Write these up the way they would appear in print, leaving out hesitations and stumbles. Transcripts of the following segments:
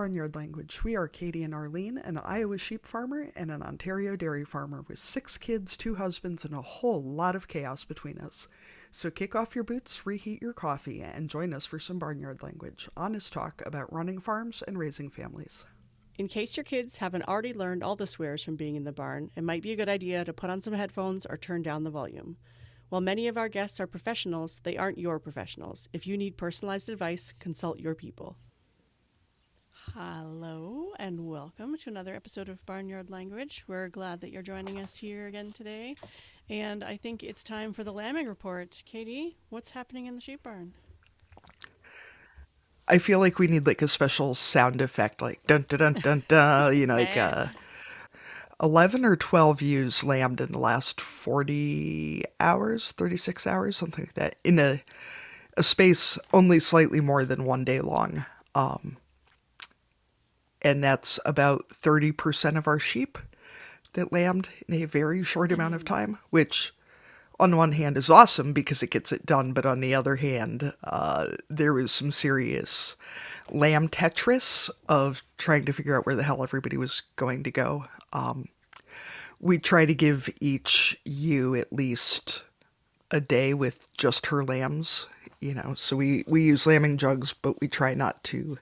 Barnyard Language. We are Katie and Arlene, an Iowa sheep farmer and an Ontario dairy farmer with 6 kids, 2 husbands, and a whole lot of chaos between us. So kick off your boots, reheat your coffee, and join us for some Barnyard Language, honest talk about running farms and raising families. In case your kids haven't already learned all the swears from being in the barn, it might be a good idea to put on some headphones or turn down the volume. While many of our guests are professionals, they aren't your professionals. If you need personalized advice, consult your people. Hello and welcome to another episode of Barnyard Language. We're glad that you're joining us here again today. And I think it's time for the lambing report. Katie, what's happening in the sheep barn? I feel like we need like a special sound effect, like dun dun dun dun dun, 11 or 12 ewes lambed in the last 40 hours, 36 hours, something like that, in a space only slightly more than 1 day long. And that's about 30% of our sheep that lambed in a very short amount of time, which on one hand is awesome because it gets it done, but on the other hand, there was some serious lamb Tetris of trying to figure out where the hell everybody was going to go. We try to give each ewe at least a day with just her lambs, so we use lambing jugs, but we try not to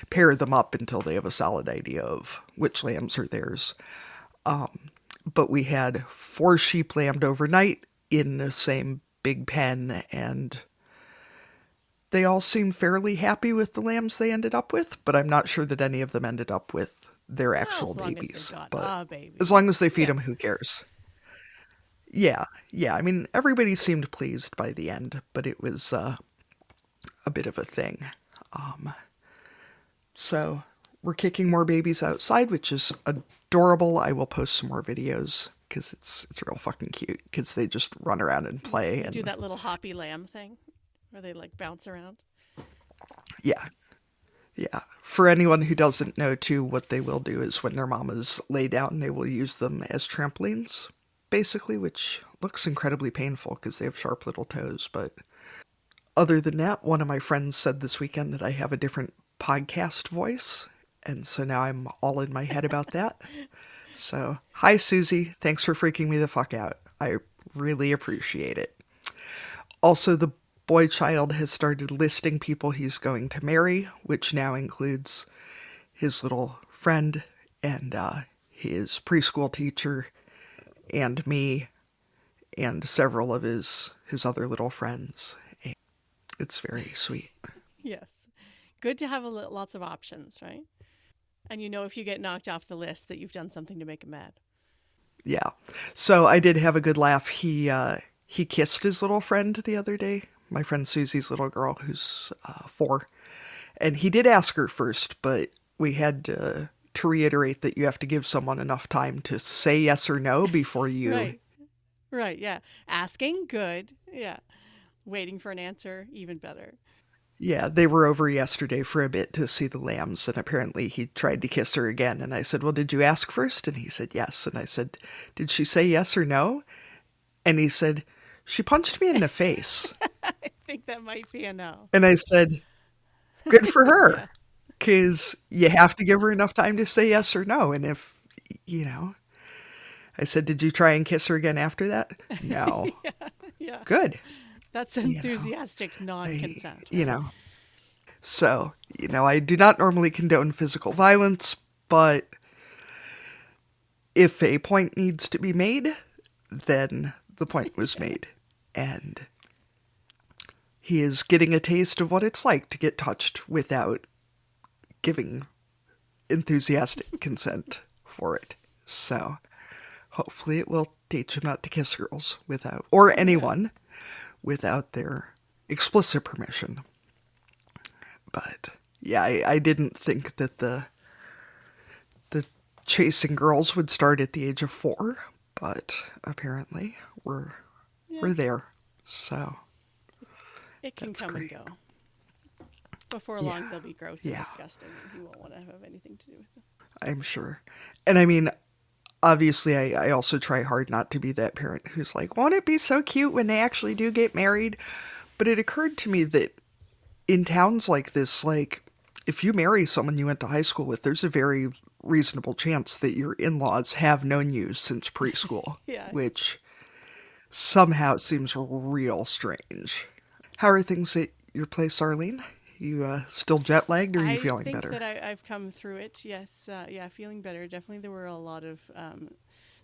pair them up until they have a solid idea of which lambs are theirs. But we had 4 sheep lambed overnight in the same big pen, and they all seem fairly happy with the lambs they ended up with, but I'm not sure that any of them ended up with their actual babies. But as long as they feed them, who cares? Yeah. I mean, everybody seemed pleased by the end, but it was a bit of a thing. So we're kicking more babies outside, which is adorable. I will post some more videos because it's real fucking cute because they just run around and play and do that little hoppy lamb thing where they like bounce around. Yeah. For anyone who doesn't know too, what they will do is when their mamas lay down, they will use them as trampolines, basically, which looks incredibly painful because they have sharp little toes. But other than that, one of my friends said this weekend that I have a different podcast voice. And so now I'm all in my head about that. So, hi, Susie. Thanks for freaking me the fuck out. I really appreciate it. Also, the boy child has started listing people he's going to marry, which now includes his little friend and his preschool teacher and me and several of his other little friends. And it's very sweet. Yes. Good to have lots of options, right? And if you get knocked off the list that you've done something to make him mad. Yeah. So I did have a good laugh. He kissed his little friend the other day. My friend Susie's little girl, who's 4. And he did ask her first, but we had to reiterate that you have to give someone enough time to say yes or no before you... Right, yeah. Asking, good. Yeah. Waiting for an answer, even better. Yeah, they were over yesterday for a bit to see the lambs, and apparently he tried to kiss her again. And I said, well, did you ask first? And he said, yes. And I said, did she say yes or no? And he said, she punched me in the face. I think that might be a no. And I said, good for her, because you have to give her enough time to say yes or no. And if, I said, did you try and kiss her again after that? No. Yeah. Good. That's enthusiastic non-consent. Right? So, I do not normally condone physical violence, but if a point needs to be made, then the point was made. And he is getting a taste of what it's like to get touched without giving enthusiastic consent for it. So hopefully it will teach him not to kiss girls without, or anyone, without their explicit permission. But yeah, I didn't think that the chasing girls would start at the age of 4, but apparently we're there. So it can come great. And go. Before long, they'll be gross and disgusting, and he won't want to have anything to do with them. I'm sure. And I mean, obviously, I also try hard not to be that parent who's like, won't it be so cute when they actually do get married? But it occurred to me that in towns like this, like, if you marry someone you went to high school with, there's a very reasonable chance that your in-laws have known you since preschool, Yeah. which somehow seems real strange. How are things at your place, Arlene? You still jet lagged, or are you I feeling think better? that I've come through it. Yes. Yeah, feeling better. Definitely, there were a lot of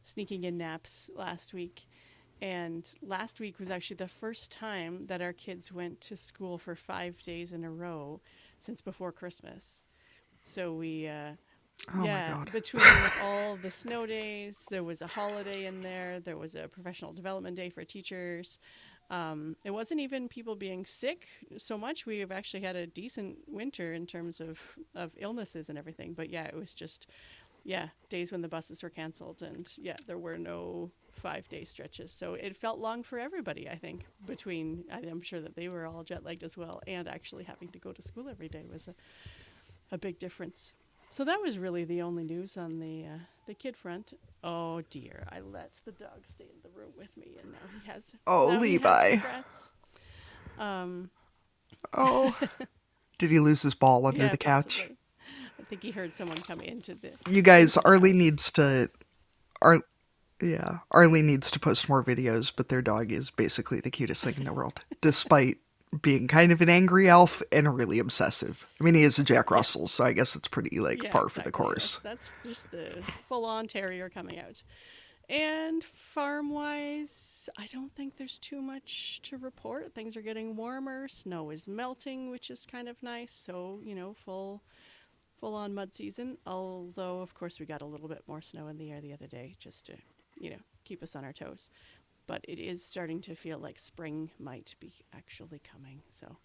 sneaking in naps last week. And last week was actually the first time that our kids went to school for 5 days in a row since before Christmas. So Oh my yeah, god. between all the snow days, there was a holiday in there, there was a professional development day for teachers. It wasn't even people being sick so much. We have actually had a decent winter in terms of illnesses and everything. But yeah, it was just, yeah, days when the buses were canceled. And yeah, there were no 5 day stretches. So it felt long for everybody, I think, between, I'm sure that they were all jet lagged as well. And actually having to go to school every day was a big difference. So that was really the only news on the kid front. Oh dear, I let the dog stay in the room with me, and Oh, now he has Levi. regrets. Um, Oh, did he lose his ball under yeah, the couch? possibly. I think he heard someone come You guys, into the Arlene house. needs to. Ar- yeah, Arlene needs to post more videos, but their dog is basically the cutest thing in the world, despite being kind of an angry elf and really obsessive. I mean, he is a Jack Russell, Yes. so I guess it's pretty like Yeah, par for the exactly. course. That's just the full on terrier coming out. And farm wise, I don't think there's too much to report. Things are getting warmer, snow is melting, which is kind of nice. So, full on mud season. Although of course we got a little bit more snow in the air the other day just to, keep us on our toes. But it is starting to feel like spring might be actually coming. So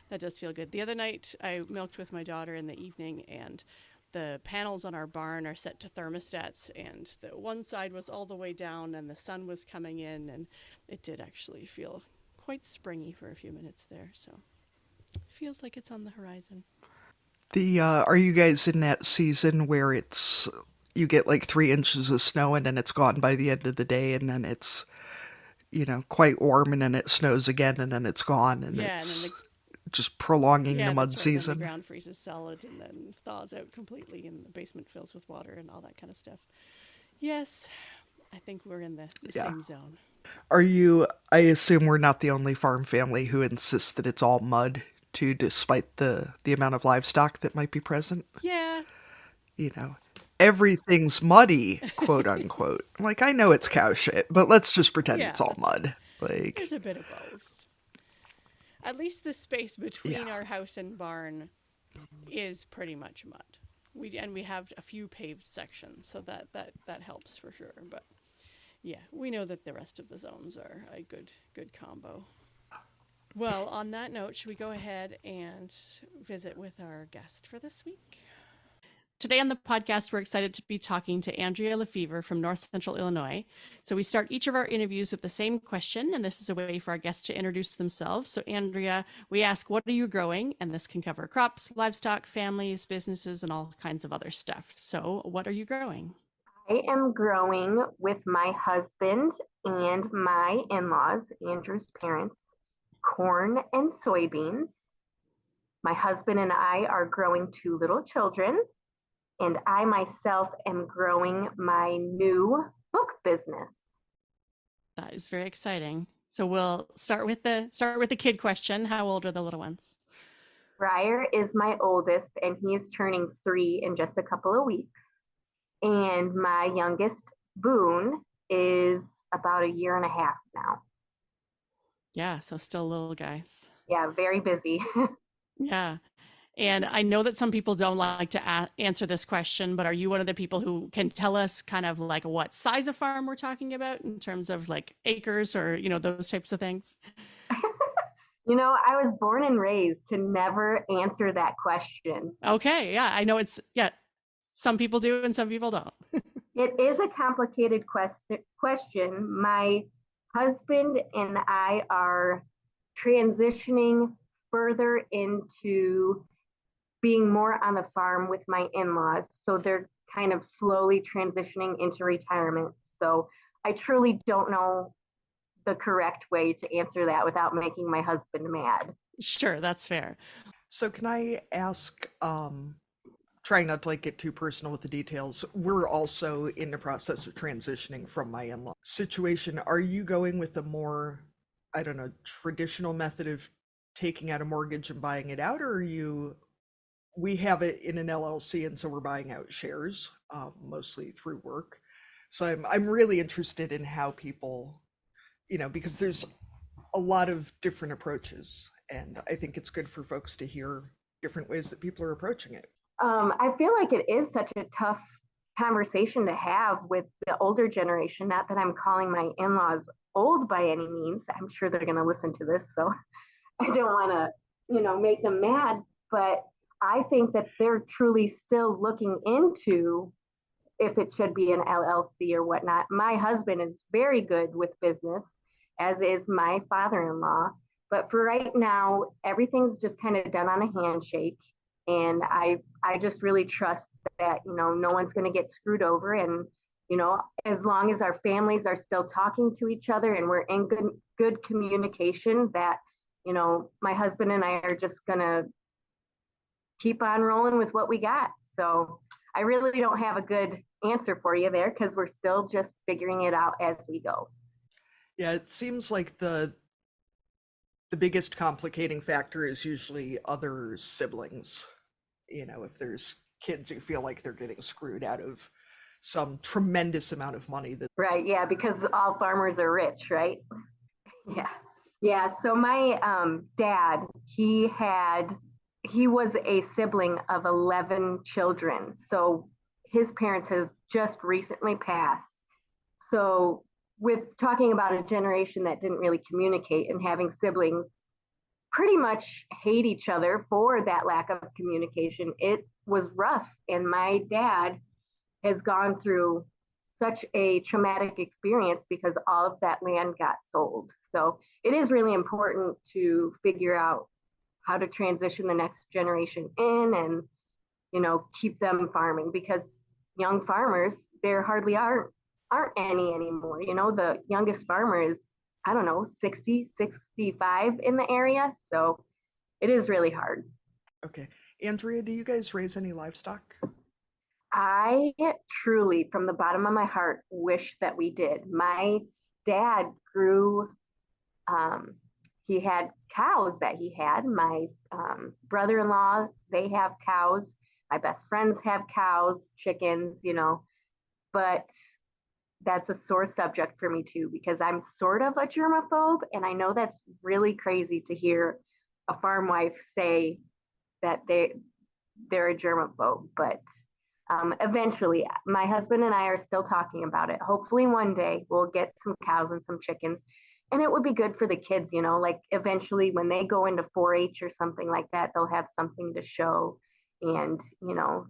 that does feel good. The other night I milked with my daughter in the evening, and the panels on our barn are set to thermostats, and the one side was all the way down and the sun was coming in, and it did actually feel quite springy for a few minutes there. So it feels like it's on the horizon. The Are you guys in that season where it's you get like 3 inches of snow and then it's gone by the end of the day, and then it's quite warm, and then it snows again, and then it's gone, and Yeah, and then it's just prolonging the yeah, mud that's right. Then the season? ground freezes solid and then thaws out completely, and the basement fills with water and all that kind of stuff. Yes, I think we're in the Yeah. same zone. I assume we're not the only farm family who insists that it's all mud too, despite the amount of livestock that might be present. Yeah, You know, everything's muddy, quote unquote. Like, I know it's cow shit, but let's just pretend it's yeah, all mud. there's Like, a bit of both. At least the space yeah. between our house and barn is pretty much mud. We have a few paved sections, so that helps for sure. But yeah, we know that the rest of the zones are a good combo. Well, on that note, should we go ahead and visit with our guest for this week? Today on the podcast, we're excited to be talking to Andrea LeFevre from North Central Illinois. So we start each of our interviews with the same question, and this is a way for our guests to introduce themselves. So Andrea, we ask, what are you growing? And this can cover crops, livestock, families, businesses, and all kinds of other stuff. So what are you growing? I am growing with my husband and my in laws, Andrew's parents, corn and soybeans. My husband and I are growing two little children, and I myself am growing my new book business. That is very exciting. So we'll start with the kid question. How old are the little ones? Briar is my oldest, and he is turning 3 in just a couple of weeks. And my youngest, Boone, is about a year and a half now. Yeah, so still little guys. Yeah, very busy. Yeah. And I know that some people don't like to answer this question, but are you one of the people who can tell us kind of like what size of farm we're talking about in terms of like acres or, those types of things? I was born and raised to never answer that question. Okay. Yeah. I know yeah, some people do and some people don't. It is a complicated question. My husband and I are transitioning further into being more on the farm with my in laws. So they're kind of slowly transitioning into retirement. So I truly don't know the correct way to answer that without making my husband mad. Sure. That's fair. So can I ask, trying not to like get too personal with the details, we're also in the process of transitioning from my in-law situation. Are you going with a more, I don't know, traditional method of taking out a mortgage and buying it out, or are you, we have it in an LLC, and so we're buying out shares, mostly through work. So I'm really interested in how people, because there's a lot of different approaches, and I think it's good for folks to hear different ways that people are approaching it. I feel like it is such a tough conversation to have with the older generation. Not that I'm calling my in laws old by any means. I'm sure they're going to listen to this. So I don't want to, make them mad. But I think that they're truly still looking into if it should be an LLC or whatnot. My husband is very good with business, as is my father in law. But for right now, everything's just kind of done on a handshake. And I just really trust that, no one's going to get screwed over. And, as long as our families are still talking to each other and we're in good communication, that, my husband and I are just going to keep on rolling with what we got. So I really don't have a good answer for you there because we're still just figuring it out as we go. Yeah, it seems like the biggest complicating factor is usually other siblings. If there's kids who feel like they're getting screwed out of some tremendous amount of money that. Right. Yeah. Because all farmers are rich, right? Yeah. Yeah. So my dad, he was a sibling of 11 children. So his parents have just recently passed. So with talking about a generation that didn't really communicate and having siblings pretty much hate each other for that lack of communication, it was rough. And my dad has gone through such a traumatic experience because all of that land got sold. So it is really important to figure out how to transition the next generation in and, keep them farming because young farmers, there hardly aren't any anymore. The youngest farmer is, I don't know, 60, 65 in the area. So it is really hard. Okay. Andrea, do you guys raise any livestock? I truly, from the bottom of my heart, wish that we did. My dad grew, um, he had cows that he had. My brother in law, they have cows. My best friends have cows, chickens, but that's a sore subject for me too, because I'm sort of a germaphobe. And I know that's really crazy to hear a farm wife say that they're a germaphobe, but eventually, my husband and I are still talking about it. Hopefully, one day we'll get some cows and some chickens, and it would be good for the kids. Like eventually when they go into 4-H or something like that, they'll have something to show and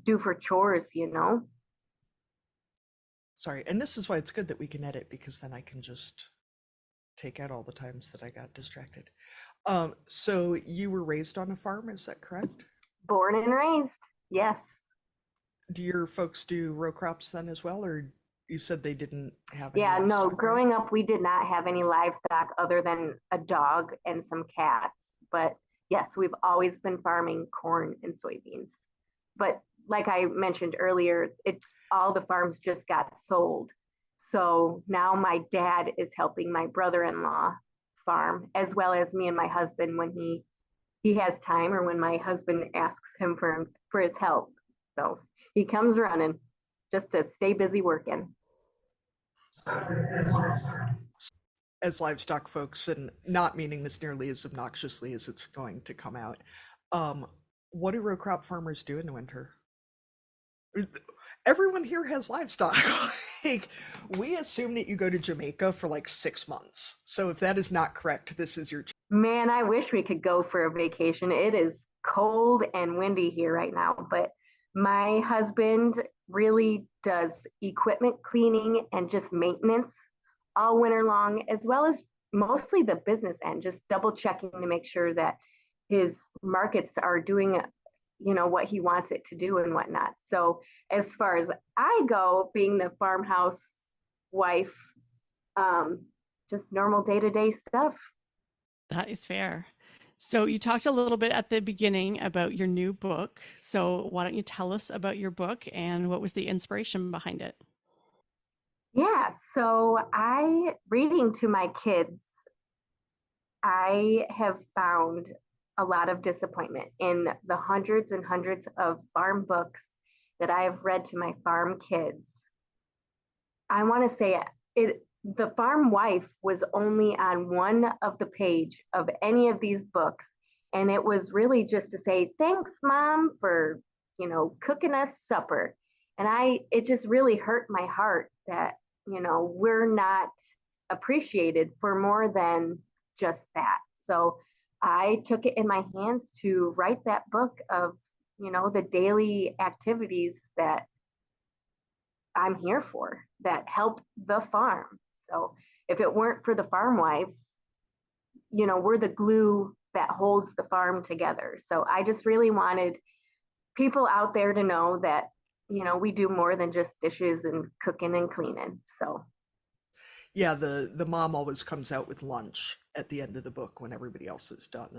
do for chores. Sorry, and this is why it's good that we can edit, because then I can just take out all the times that I got distracted. So you were raised on a farm, is that correct? Born and raised, yes. Do your folks do row crops then as well, or you said they didn't have any Yeah, no, livestock, right? growing up, we did not have any livestock other than a dog and some cats. But yes, we've always been farming corn and soybeans. But like I mentioned earlier, all the farms just got sold. So now my dad is helping my brother-in-law farm, as well as me and my husband when he has time or when my husband asks him for his help. So he comes running just to stay busy working. As livestock folks, and not meaning this nearly as obnoxiously as it's going to come out, um, what do row crop farmers do in the winter? Everyone here has livestock. Like, we assume that you go to Jamaica for like 6 months. So if that is not correct, this is your. Man, I wish we could go for a vacation. It is cold and windy here right now, but my husband really does equipment cleaning and just maintenance all winter long, as well as mostly the business end, just double checking to make sure that his markets are doing, what he wants it to do and whatnot. So as far as I go, being the farmhouse wife, um, just normal day-to-day stuff. That is fair. So you talked a little bit at the beginning about your new book. So why don't you tell us about your book and what was the inspiration behind it? Yeah, so I reading to my kids, I have found a lot of disappointment in the hundreds and hundreds of farm books that I have read to my farm kids. I want to say it the farm wife was only on one of the page of any of these books, and it was really just to say thanks mom for cooking us supper. And I it just really hurt my heart that we're not appreciated for more than just that. So I took it in my hands to write that book of the daily activities that I'm here for that help the farm. So if it weren't for the farm wives, we're the glue that holds the farm together. So I just really wanted people out there to know that, we do more than just dishes and cooking and cleaning. So Yeah, the mom always comes out with lunch at the end of the book when everybody else is done.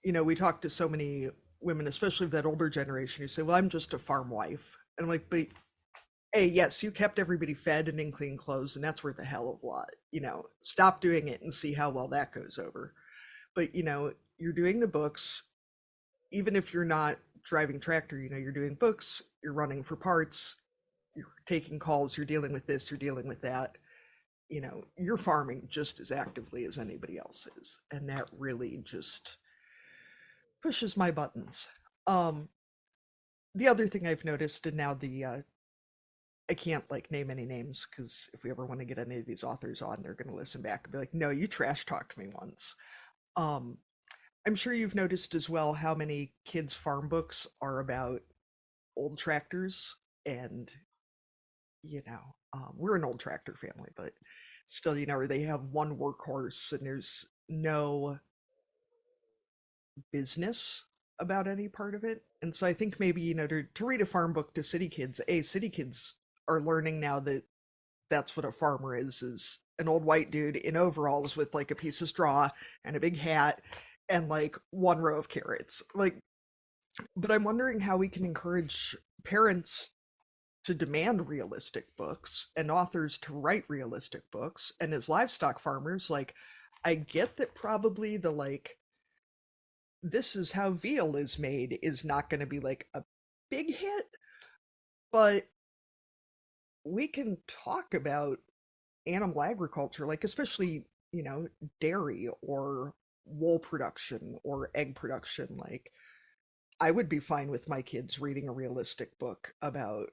And we talk to so many women, especially of that older generation, who say, "Well, I'm just a farm wife." And I'm like, "But hey, yes, you kept everybody fed and in clean clothes, and that's worth a hell of a lot. Stop doing it and see how well that goes over." But you're doing the books, even if you're not driving tractor. You're doing books, you're running for parts, you're taking calls, you're dealing with this, you're dealing with that. You're farming just as actively as anybody else is, and that really just pushes my buttons. Um, the other thing I've noticed, and now I can't like name any names because if we ever want to get any of these authors on, they're going to listen back and be like, "No, you trash talked me once." Um, I'm sure you've noticed as well how many kids' farm books are about old tractors, and we're an old tractor family, but still, where they have one workhorse and there's no business about any part of it. And so I think maybe, to read a farm book to city kids are learning now that that's what a farmer is an old white dude in overalls with like a piece of straw and a big hat and like one row of carrots. Like, but I'm wondering how we can encourage parents to demand realistic books and authors to write realistic books. And as livestock farmers, like, I get that probably the like, this is how veal is made is not going to be like a big hit, but we can talk about animal agriculture, like, especially, dairy or wool production or egg production. Like, I would be fine with my kids reading a realistic book about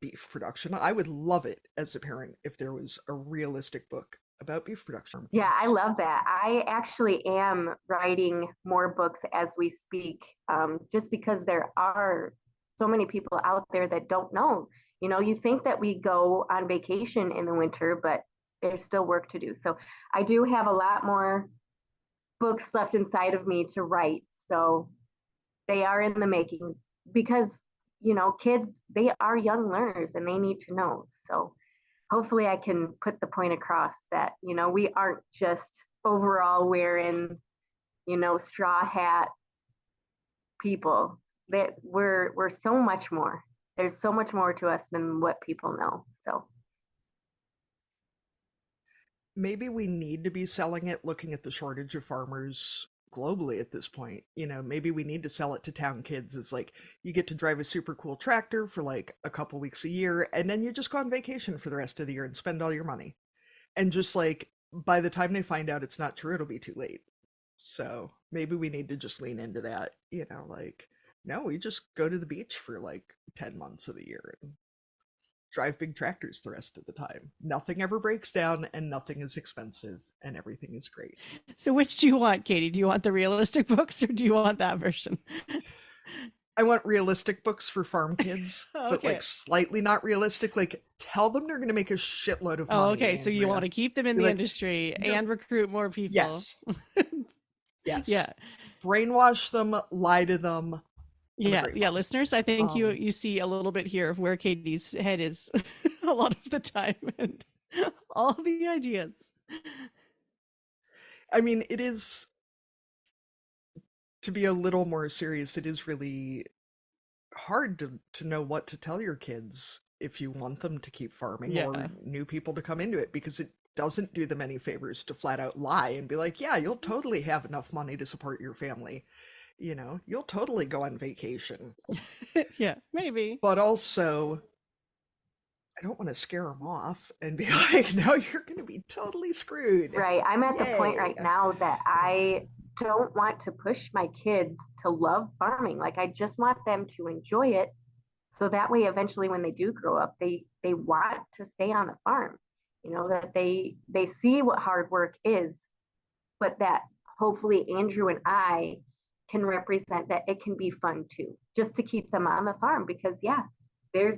beef production. I would love it as a parent if there was a realistic book about beef production. yeah, I love that. I actually am writing more books as we speak, just because there are so many people out there that don't know. You think that we go on vacation in the winter, but there's still work to do. So I do have a lot more books left inside of me to write. So they are in the making because, kids, they are young learners and they need to know. So hopefully I can put the point across that, we aren't just overall wearing, straw hat people. That we're so much more. There's so much more to us than what people know. So Maybe we need to be selling it looking at the shortage of farmers globally at this point. Maybe we need to sell it to town kids as like, you get to drive a super cool tractor for like a couple weeks a year, and then you just go on vacation for the rest of the year and spend all your money. And just like, by the time they find out it's not true, it'll be too late. So maybe we need to just lean into that, like, no, we just go to the beach for like 10 months of the year and drive big tractors the rest of the time. Nothing ever breaks down and nothing is expensive and everything is great. So which do you want, Katie? Do you want the realistic books or do you want that version? I want realistic books for farm kids, but Okay. like slightly not realistic. Like, tell them they're going to make a shitload of Oh, money, okay. So you want Andrea. to keep them in Be the like, industry no, and recruit more people. yes, yes. Yeah. Brainwash them, lie to them. I'm a Yeah, great yeah, mom. listeners, I think you Um, you see a little bit here of where Katie's head is a lot of the time and all the ideas. I mean, it is to be a little more serious, it is really hard to know what to tell your kids if you want them to keep farming Yeah. or new people to come into it, because it doesn't do them any favors to flat out lie and be like, yeah, you'll totally have enough money to support your family. You know, you'll totally go on vacation. Yeah, maybe. But also, I don't want to scare them off and be like, no, you're going to be totally screwed. Right. I'm at the point Yay. right now that I don't want to push my kids to love farming. Like I just want them to enjoy it. So that way eventually when they do grow up, they want to stay on the farm. You know, that they see what hard work is, but that hopefully Andrew and I can represent that it can be fun too, just to keep them on the farm because yeah, there's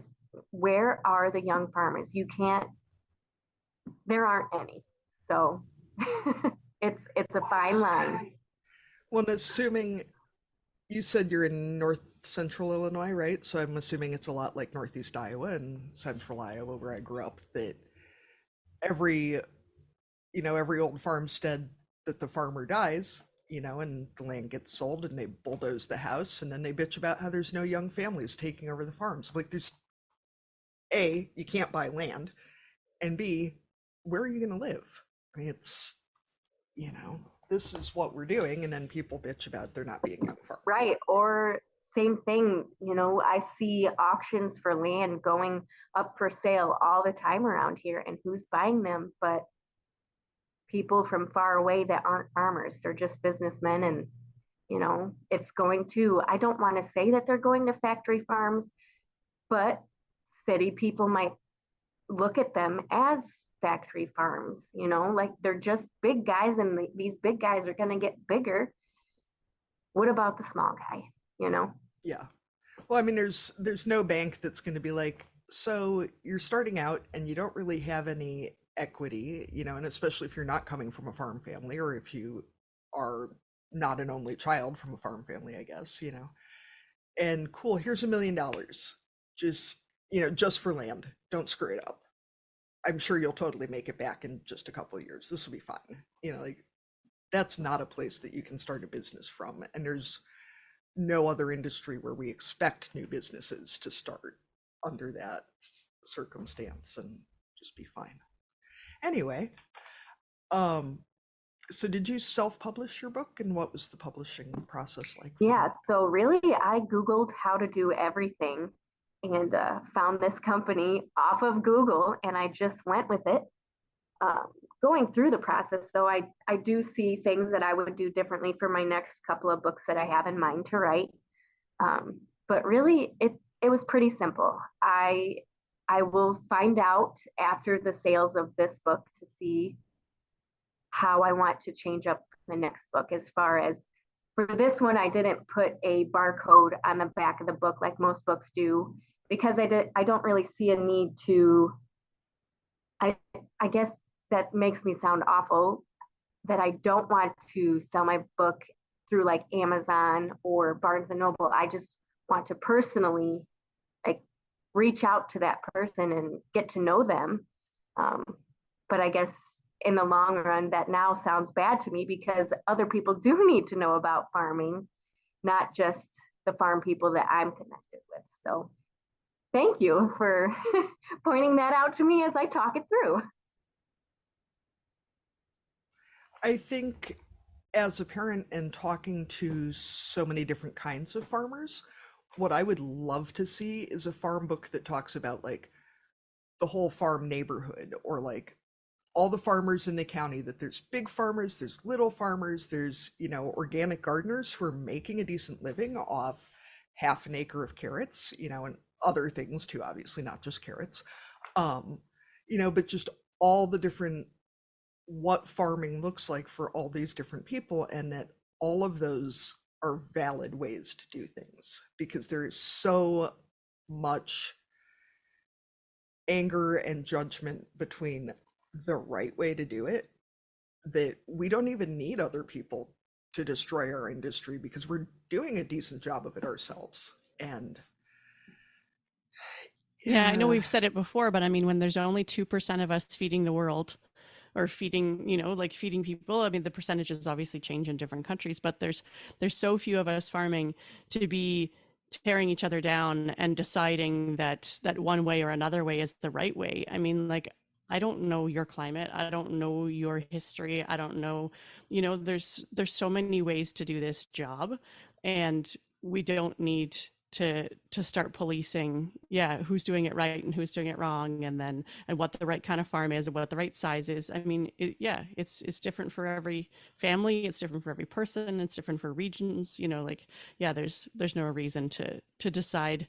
where are the young farmers? You can't there aren't any. So it's a fine line. Well, assuming you said you're in north central Illinois, right? So I'm assuming it's a lot like northeast Iowa and central Iowa where I grew up, that every, every old farmstead that the farmer dies, and the land gets sold and they bulldoze the house and then they bitch about how there's no young families taking over the farms. Like there's A, you can't buy land, and B, where are you going to live? I mean, it's, this is what we're doing, and then people bitch about there not being young farmers. Right. Or same thing, I see auctions for land going up for sale all the time around here and who's buying them, but people from far away that aren't farmers. They're just businessmen and it's going to I don't want to say that they're going to factory farms, but city people might look at them as factory farms, like they're just big guys and these big guys are going to get bigger. What about the small guy, Yeah. Well, I mean, there's no bank that's going to be like, so you're starting out and you don't really have any equity, and especially if you're not coming from a farm family or if you are not an only child from a farm family, I guess, and cool, here's $1 million. Just, just for land. Don't screw it up. I'm sure you'll totally make it back in just a couple of years. This will be fine. Like that's not a place that you can start a business from. And there's no other industry where we expect new businesses to start under that circumstance and just be fine. Anyway, um, so did you self-publish your book, and what was the publishing process like for Yeah, that? so really I Googled how to do everything and found this company off of Google and I just went with it. Um, Going through the process, though, I do see things that I would do differently for my next couple of books that I have in mind to write. But really, it was pretty simple. I will find out after the sales of this book to see how I want to change up the next book. As far as for this one, I didn't put a barcode on the back of the book like most books do because I don't really see a need to. I guess that makes me sound awful that I don't want to sell my book through like Amazon or Barnes and Noble. I just want to personally like reach out to that person and get to know them. Um, but I guess in the long run, that now sounds bad to me because other people do need to know about farming, not just the farm people that I'm connected with. So thank you for pointing that out to me as I talk it through. I think as a parent and talking to so many different kinds of farmers, what I would love to see is a farm book that talks about like the whole farm neighborhood, or like all the farmers in the county, that there's big farmers, there's little farmers, there's, organic gardeners who are making a decent living off half an acre of carrots, and other things too, obviously not just carrots. Um, but just all the different what farming looks like for all these different people, and that all of those are valid ways to do things, because there is so much anger and judgment between the right way to do it that we don't even need other people to destroy our industry because we're doing a decent job of it ourselves. And Yeah, I know yeah, we've said it before, but I mean, when there's only 2% of us feeding the world, or feeding, like feeding people. I mean, the percentages obviously change in different countries, but there's so few of us farming to be tearing each other down and deciding that one way or another way is the right way. I mean, like, I don't know your climate. I don't know your history. I don't know, there's so many ways to do this job, and we don't need to start policing, who's doing it right and who's doing it wrong, and what the right kind of farm is and what the right size is. I mean, it's different for every family, it's different for every person, it's different for regions, there's no reason to decide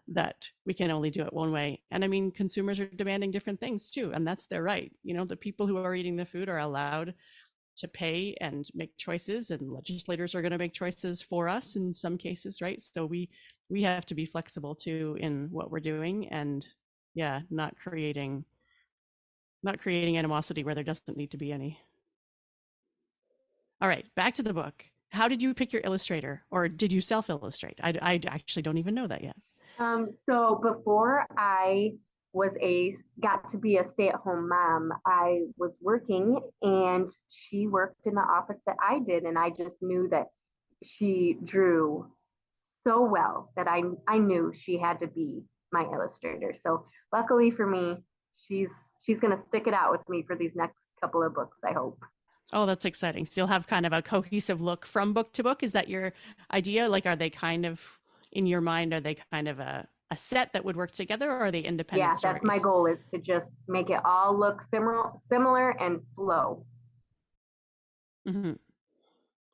that we can only do it one way. And I mean, consumers are demanding different things too, and that's their right. The people who are eating the food are allowed to pay and make choices, and legislators are going to make choices for us in some cases, right? So we have to be flexible too in what we're doing, and not creating animosity where there doesn't need to be any. All right, back to the book. How did you pick your illustrator, or did you self illustrate? I actually don't even know that yet. So before I got to be a stay-at-home mom, I was working, and she worked in the office that I did, and I just knew that she drew so well that I knew she had to be my illustrator. So luckily for me, she's going to stick it out with me for these next couple of books, I hope. Oh, that's exciting. So you'll have kind of a cohesive look from book to book. Is that your idea? Like, are they kind of, in your mind, are they kind of a set that would work together, or are they independent stories? That's my goal, is to just make it all look similar and flow. Mm-hmm.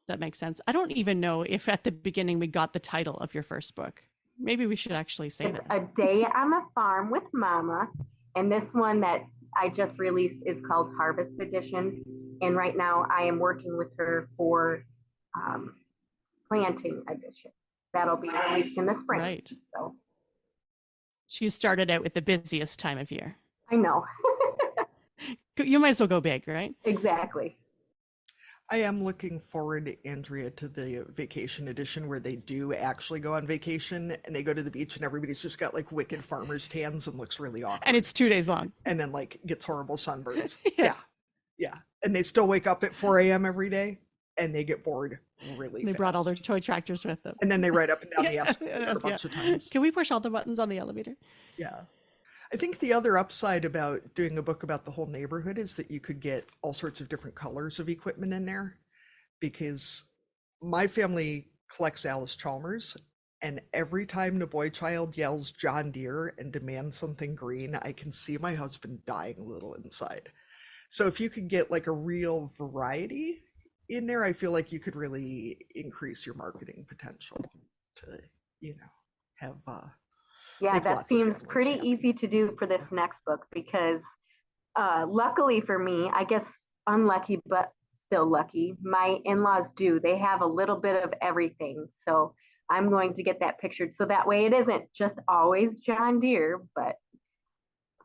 That makes sense. I don't even know if at the beginning we got the title of your first book. Maybe we should actually say It's that. A Day on the Farm with Mama. And this one that I just released is called Harvest Edition. And right now I am working with her for Planting Edition. That'll be released in the spring. Right. So she started out with the busiest time of year. I know. You might as well go big, right? Exactly. I am looking forward, Andrea, to the vacation edition where they do actually go on vacation and they go to the beach and everybody's just got like wicked farmer's tans and looks really awkward. And it's 2 days long. And then like gets horrible sunburns. Yeah. And they still wake up at 4 a.m. every day and they get bored really fast. They brought all their toy tractors with them. And then they ride up and down the escalator a bunch of times. Can we push all the buttons on the elevator? Yeah. I think the other upside about doing a book about the whole neighborhood is that you could get all sorts of different colors of equipment in there, because my family collects Alice Chalmers, and every time the boy child yells John Deere and demands something green, I can see my husband dying a little inside. So if you could get like a real variety in there, I feel like you could really increase your marketing potential to, have that seems pretty easy to do for this next book, because luckily for me, I guess unlucky, but still lucky, my in-laws they have a little bit of everything. So I'm going to get that pictured so that way it isn't just always John Deere, but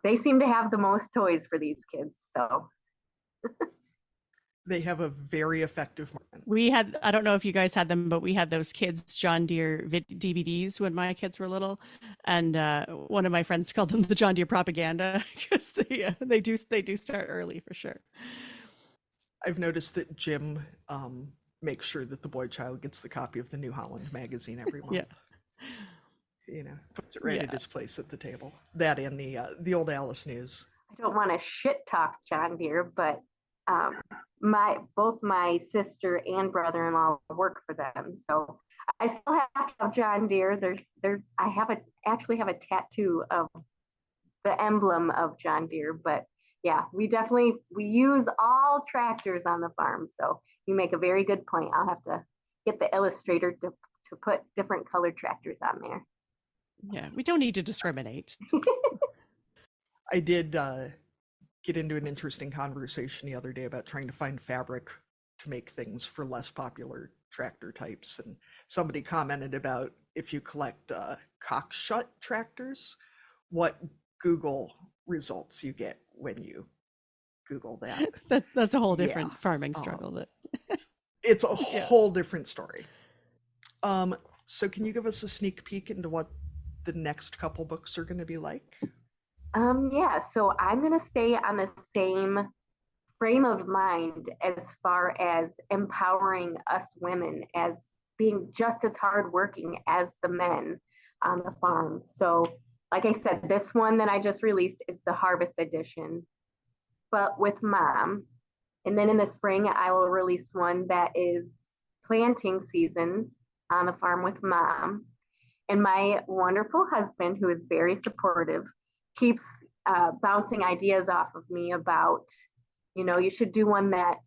they seem to have the most toys for these kids. So they have a very effective marketing. We had, I don't know if you guys had them, but we had those kids John Deere DVDs when my kids were little, and one of my friends called them the John Deere propaganda, because they do start early for sure. I've noticed that Jim makes sure that the boy child gets the copy of the New Holland magazine every month. Puts it right at his place at the table. That and the old Alice News. I don't want to shit talk John Deere, but both my sister and brother-in-law work for them, so I still have to have John Deere. I actually have a tattoo of the emblem of John Deere, but yeah, we use all tractors on the farm. So you make a very good point. I'll have to get the illustrator to put different colored tractors on there. Yeah, we don't need to discriminate. I did get into an interesting conversation the other day about trying to find fabric to make things for less popular tractor types. And somebody commented about if you collect cock-shut tractors, what Google results you get when you Google that. That's a whole different farming struggle. It's a whole different story. So can you give us a sneak peek into what the next couple books are going to be like? So I'm going to stay on the same frame of mind as far as empowering us women as being just as hardworking as the men on the farm. So, like I said, this one that I just released is the Harvest Edition, but with Mom. And then in the spring, I will release one that is planting season on the farm with Mom. And my wonderful husband, who is very supportive, keeps bouncing ideas off of me about, you should do one that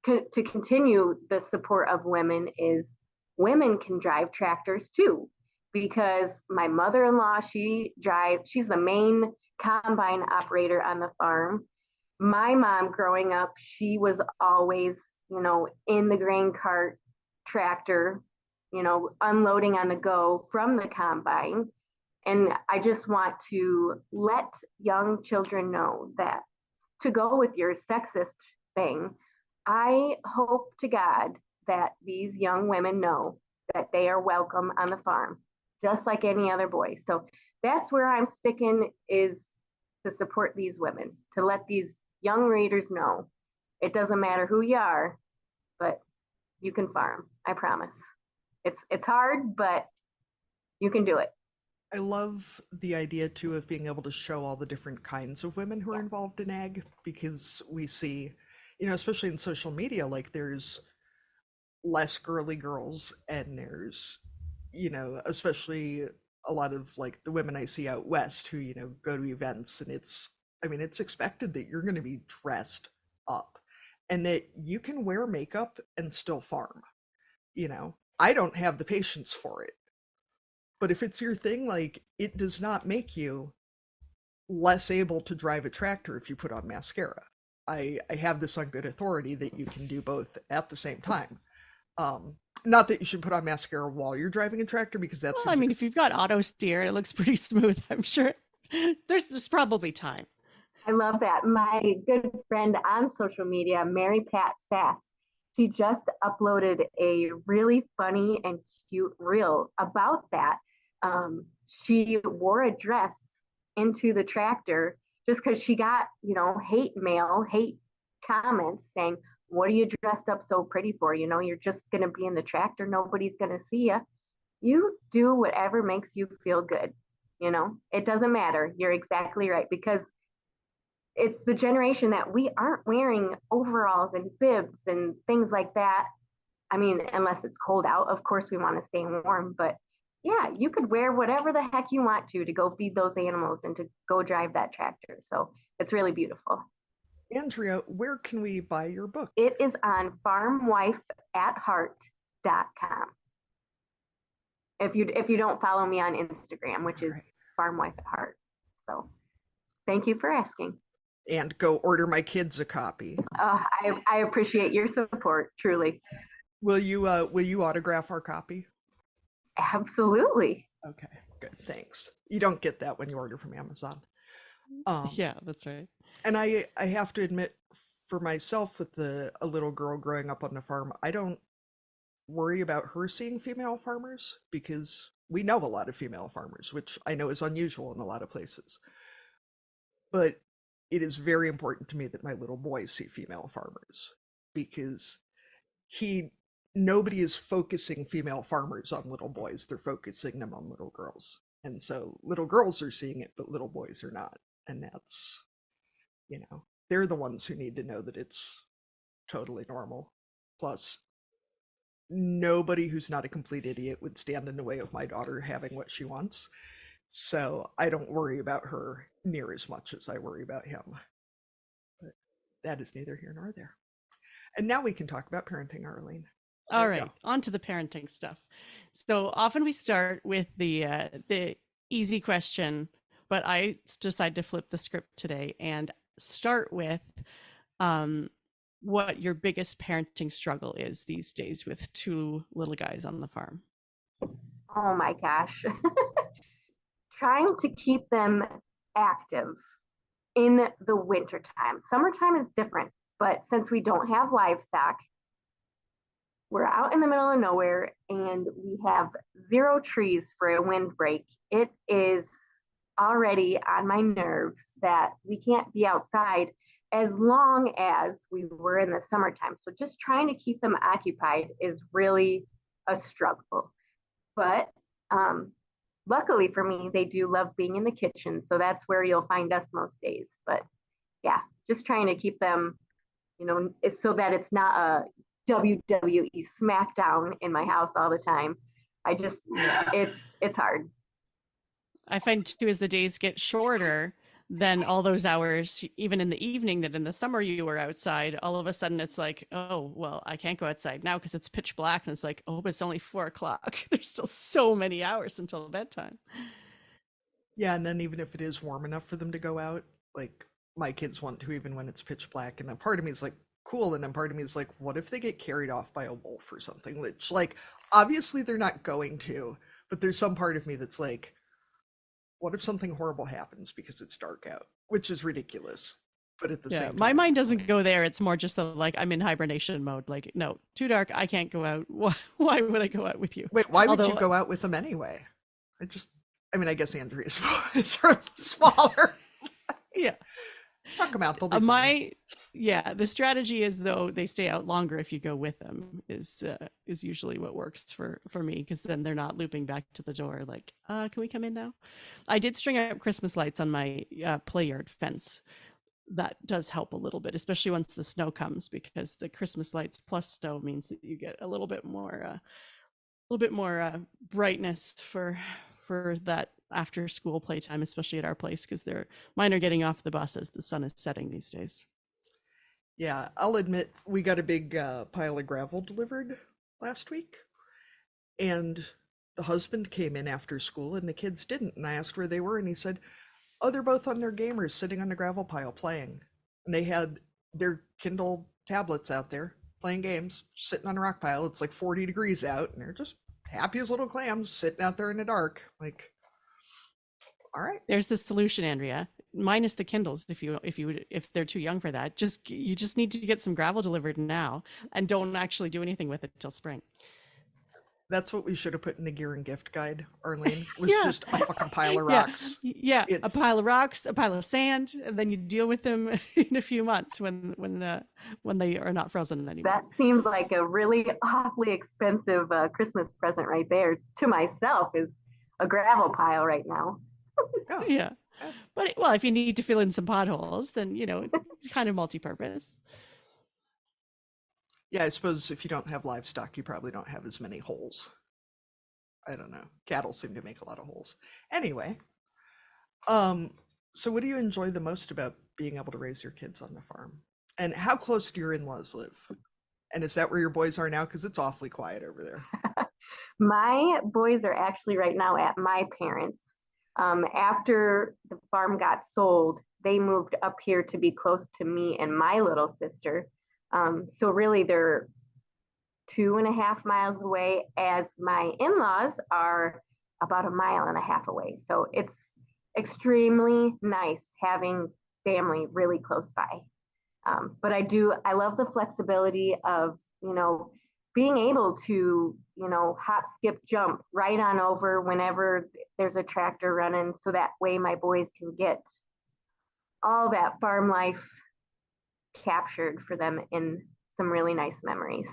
to continue the support of women is women can drive tractors too. Because my mother-in-law, she's the main combine operator on the farm. My mom growing up, she was always, in the grain cart tractor, unloading on the go from the combine. And I just want to let young children know that, to go with your sexist thing, I hope to God that these young women know that they are welcome on the farm, just like any other boy. So that's where I'm sticking, is to support these women, to let these young readers know it doesn't matter who you are, but you can farm. I promise. It's hard, but you can do it. I love the idea too of being able to show all the different kinds of women who are Yeah. involved in ag, because we see, especially in social media, like there's less girly girls, and there's, especially a lot of like the women I see out west who, go to events, and it's expected that you're going to be dressed up and that you can wear makeup and still farm. I don't have the patience for it. But if it's your thing, like, it does not make you less able to drive a tractor if you put on mascara. I have this on good authority that you can do both at the same time. Not that you should put on mascara while you're driving a tractor, because that Well, seems I mean, like if you've got auto steer, it looks pretty smooth. I'm sure there's probably time. I love that. My good friend on social media, Mary Pat Sass, she just uploaded a really funny and cute reel about that. She wore a dress into the tractor just because she got, hate comments saying, "What are you dressed up so pretty for? You're just going to be in the tractor. Nobody's going to see you. You do whatever makes you feel good. It doesn't matter." You're exactly right, because it's the generation that we aren't wearing overalls and bibs and things like that. I mean, unless it's cold out, of course we want to stay warm, but yeah, you could wear whatever the heck you want to go feed those animals and to go drive that tractor. So it's really beautiful. Andrea, where can we buy your book? It is on farmwifeatheart.com. If you don't follow me on Instagram, which is Right. farmwifeatheart. So thank you for asking. And go order my kids a copy. I appreciate your support, truly. Will you autograph our copy? Absolutely. Okay, good. Thanks. You don't get that when you order from Amazon. Yeah, that's right. And I have to admit, for myself, with a little girl growing up on the farm, I don't worry about her seeing female farmers, because we know a lot of female farmers, which I know is unusual in a lot of places. But it is very important to me that my little boys see female farmers, because nobody is focusing female farmers on little boys. They're focusing them on little girls. And so little girls are seeing it, but little boys are not. And that's, they're the ones who need to know that it's totally normal. Plus, nobody who's not a complete idiot would stand in the way of my daughter having what she wants. So I don't worry about her near as much as I worry about him. But that is neither here nor there. And now we can talk about parenting, Arlene. All right, on to the parenting stuff. So often we start with the easy question, but I decide to flip the script today and start with what your biggest parenting struggle is these days with two little guys on the farm. Oh my gosh. Trying to keep them active in the wintertime. Summertime is different, but since we don't have livestock, we're out in the middle of nowhere and we have 0 trees for a windbreak. It is already on my nerves that we can't be outside as long as we were in the summertime. So just trying to keep them occupied is really a struggle. But luckily for me, they do love being in the kitchen. So that's where you'll find us most days. But yeah, just trying to keep them, so that it's not a WWE SmackDown in my house all the time. I just, Yeah. it's hard. I find too, as the days get shorter, then all those hours, even in the evening that in the summer you were outside, all of a sudden it's like, oh, well, I can't go outside now because it's pitch black. And it's like, oh, but it's only 4 o'clock. There's still so many hours until bedtime. Yeah, and then even if it is warm enough for them to go out, like my kids want to even when it's pitch black, and a part of me is like, cool, and then part of me is like, what if they get carried off by a wolf or something? Which, like, obviously they're not going to, but there's some part of me that's like, what if something horrible happens because it's dark out? Which is ridiculous. But at the Yeah, same my time, mind doesn't go there. It's more just the like I'm in hibernation mode. Like, no, too dark. I can't go out. Why would I go out with you? wait, why would you Although, go out with them anyway? I mean, I guess Andrea's is smaller. yeah, Knock them out, they'll be fine. the strategy is though they stay out longer if you go with them is usually what works for me because then they're not looping back to the door like, can we come in now? I did string up Christmas lights on my play yard fence. That does help a little bit, especially once the snow comes, because the Christmas lights plus snow means that you get a little bit more brightness for that after school playtime, especially at our place, because mine are getting off the bus as the sun is setting these days. Yeah, I'll admit we got a big pile of gravel delivered last week, and the husband came in after school and the kids didn't. And I asked where they were, and he said, oh, they're both on their gamers sitting on the gravel pile playing. And they had their Kindle tablets out there playing games, sitting on a rock pile. It's like 40 degrees out, and they're just happy as little clams sitting out there in the dark. Like, all right. There's the solution, Andrea. Minus the Kindles, if they're too young for that, you just need to get some gravel delivered now, and don't actually do anything with it till spring. That's what we should have put in the gear and gift guide, Arlene, was Yeah. just a fucking pile of Yeah, rocks. yeah, a It's pile of rocks, a pile of sand, and then you deal with them in a few months when they are not frozen anymore. That seems like a really awfully expensive Christmas present right there. To myself is a gravel pile right now. yeah. Yeah, but well, if you need to fill in some potholes, then it's kind of multi-purpose. Yeah, I suppose if you don't have livestock, you probably don't have as many holes. I don't know. Cattle seem to make a lot of holes. Anyway, so what do you enjoy the most about being able to raise your kids on the farm? And how close do your in-laws live? And is that where your boys are now? Because it's awfully quiet over there. My boys are actually right now at my parents'. After the farm got sold, they moved up here to be close to me and my little sister. So really, they're 2.5 miles away, as my in-laws are about 1.5 miles away. So it's extremely nice having family really close by. But I love the flexibility of, being able to, hop, skip, jump right on over whenever there's a tractor running. So that way my boys can get all that farm life captured for them in some really nice memories.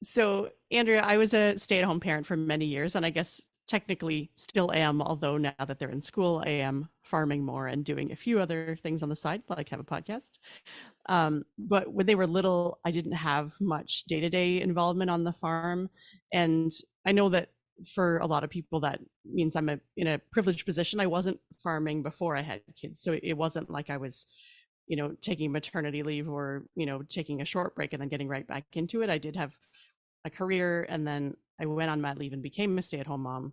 So, Andrea, I was a stay-at-home parent for many years, and I guess technically still am, although now that they're in school, I am farming more and doing a few other things on the side, like have a podcast. But when they were little, I didn't have much day-to-day involvement on the farm. And I know that for a lot of people, that means I'm in a privileged position. I wasn't farming before I had kids. So it wasn't like I was, taking maternity leave or, taking a short break and then getting right back into it. I did have a career, and then I went on mat leave and became a stay-at-home mom.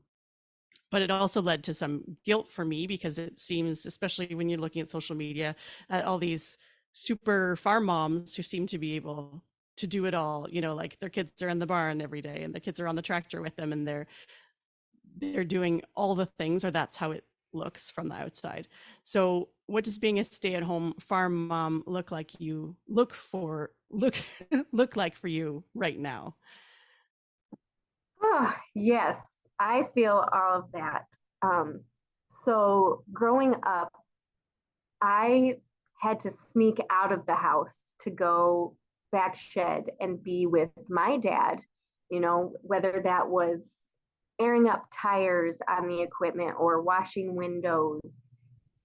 But it also led to some guilt for me, because it seems, especially when you're looking at social media, at all these super farm moms who seem to be able to do it all, like their kids are in the barn every day and the kids are on the tractor with them, and they're doing all the things, or that's how it looks from the outside. So what does being a stay-at-home farm mom look like like for you right now? Oh, yes, I feel all of that. So growing up, I had to sneak out of the house to go back shed and be with my dad, whether that was airing up tires on the equipment or washing windows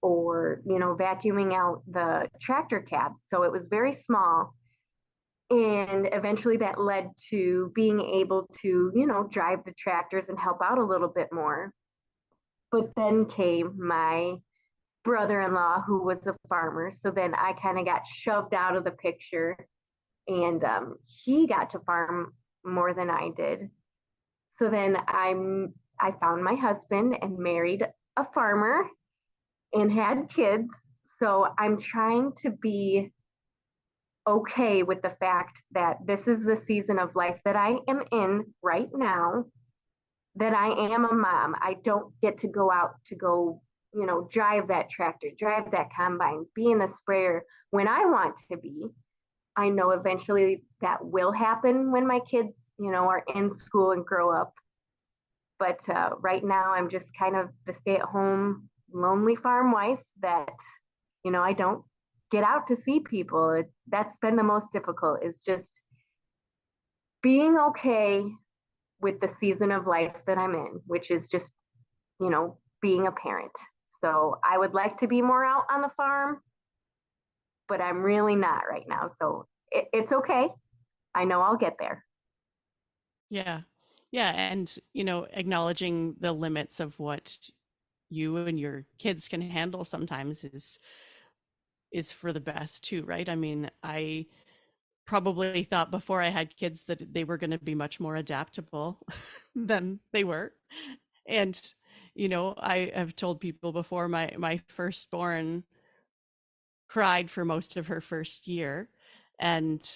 or, vacuuming out the tractor cabs. So it was very small. And eventually that led to being able to, drive the tractors and help out a little bit more. But then came my brother-in-law who was a farmer. So then I kind of got shoved out of the picture, and he got to farm more than I did. So then I found my husband and married a farmer and had kids. So I'm trying to be okay with the fact that this is the season of life that I am in right now, that I am a mom. I don't get to go out to go, drive that tractor, drive that combine, be in the sprayer when I want to be. I know eventually that will happen when my kids, are in school and grow up. But right now, I'm just kind of the stay-at-home, lonely farm wife that, I don't get out to see people. That's been the most difficult, is just being okay with the season of life that I'm in, which is just, being a parent. So I would like to be more out on the farm, but I'm really not right now. So it's okay. I know I'll get there. Yeah. Yeah. And, acknowledging the limits of what you and your kids can handle sometimes is for the best too, right? I mean, I probably thought before I had kids that they were going to be much more adaptable than they were. And, I have told people before, my firstborn cried for most of her first year and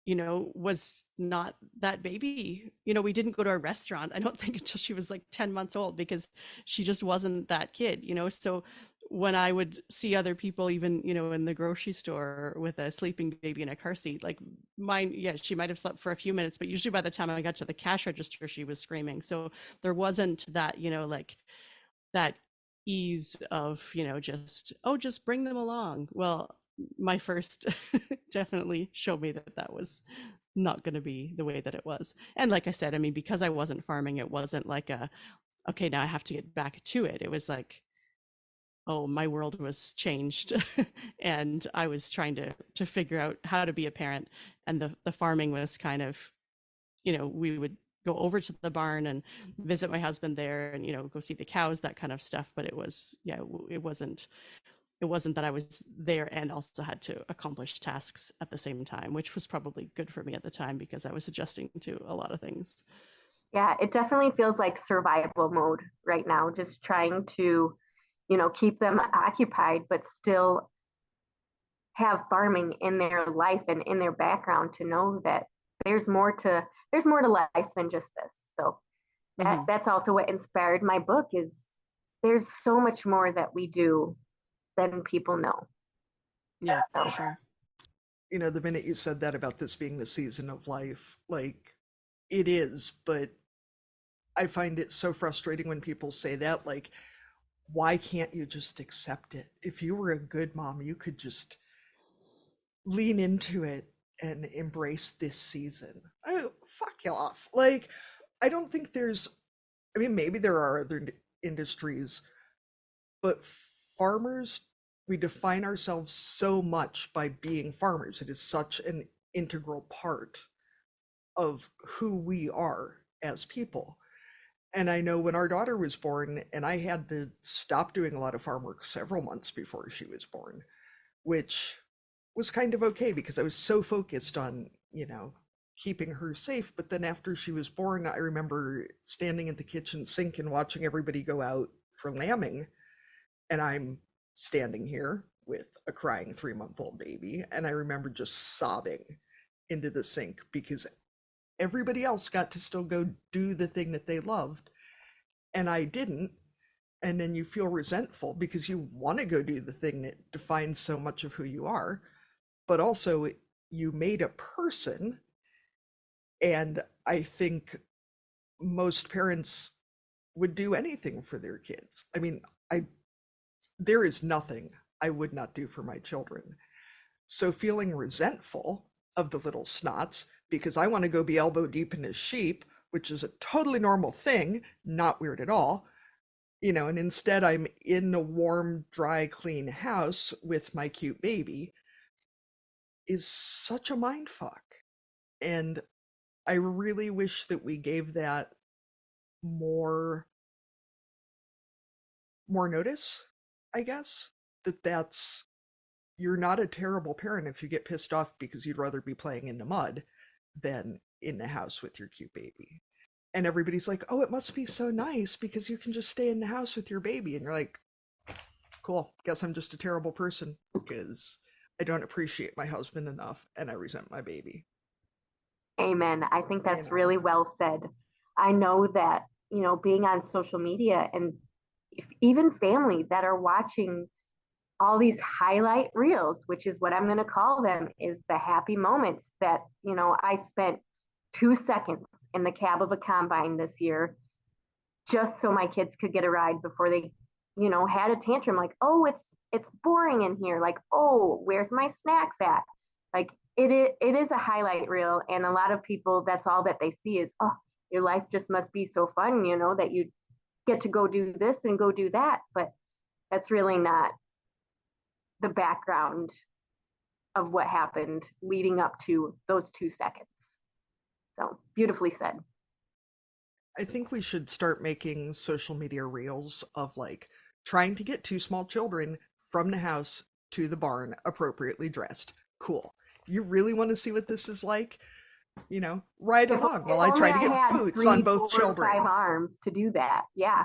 was not that baby. We didn't go to a restaurant, I don't think, until she was like 10 months old, because she just wasn't that kid. So when I would see other people, even in the grocery store with a sleeping baby in a car seat, like mine, yeah, she might have slept for a few minutes, but usually by the time I got to the cash register she was screaming. So there wasn't that, like that ease of, just bring them along. Well, my first definitely showed me that that was not going to be the way that it was. And like I said, I mean, because I wasn't farming, it wasn't like okay, now I have to get back to it. It was like, oh, my world was changed. And I was trying to figure out how to be a parent. And the farming was kind of, we would go over to the barn and visit my husband there and, go see the cows, that kind of stuff. But it was, yeah, it wasn't that I was there and also had to accomplish tasks at the same time, which was probably good for me at the time because I was adjusting to a lot of things. Yeah, it definitely feels like survival mode right now, just trying to, keep them occupied, but still have farming in their life and in their background to know that there's more to life than just this. So Hmm. that's also what inspired my book, is there's so much more that we do than people know. Yeah, for So sure. The minute you said that about this being the season of life, like, it is, but I find it so frustrating when people say that. Like, why can't you just accept it? If you were a good mom, you could just lean into it and embrace this season. Oh, fuck you off. Like, I don't think there's, I mean, maybe there are other industries, but farmers, we define ourselves so much by being farmers. It is such an integral part of who we are as people. And I know when our daughter was born, and I had to stop doing a lot of farm work several months before she was born, which was kind of okay because I was so focused on, keeping her safe. But then after she was born, I remember standing at the kitchen sink and watching everybody go out for lambing. And I'm standing here with a crying 3-month-old baby. And I remember just sobbing into the sink because everybody else got to still go do the thing that they loved. And I didn't. And then you feel resentful because you want to go do the thing that defines so much of who you are, but also you made a person. And I think most parents would do anything for their kids. I mean, I there is nothing I would not do for my children. So feeling resentful of the little snots because I want to go be elbow deep in his sheep, which is a totally normal thing, not weird at all, and instead I'm in a warm, dry, clean house with my cute baby is such a mind fuck. And I really wish that we gave that more notice, I guess. That's you're not a terrible parent if you get pissed off because you'd rather be playing in the mud than in the house with your cute baby. And everybody's like, "Oh, it must be so nice because you can just stay in the house with your baby." And you're like, "Cool. Guess I'm just a terrible person because I don't appreciate my husband enough and I resent my baby." Amen. I think You that's know. really well said. I know that, being on social media and even family that are watching all these highlight reels, which is what I'm going to call them, is the happy moments that, I spent 2 seconds in the cab of a combine this year just so my kids could get a ride before they, had a tantrum like, oh, it's boring in here. Like, oh, where's my snacks at? Like it is a highlight reel. And a lot of people, that's all that they see is, oh, your life just must be so fun, that you get to go do this and go do that. But that's really not the background of what happened leading up to those 2 seconds. So beautifully said. I think we should start making social media reels of like trying to get two small children from the house to the barn appropriately dressed. Cool. You really want to see what this is like? Ride along while If I only try to I get had boots on three, both four, five children. arms to do that. Yeah.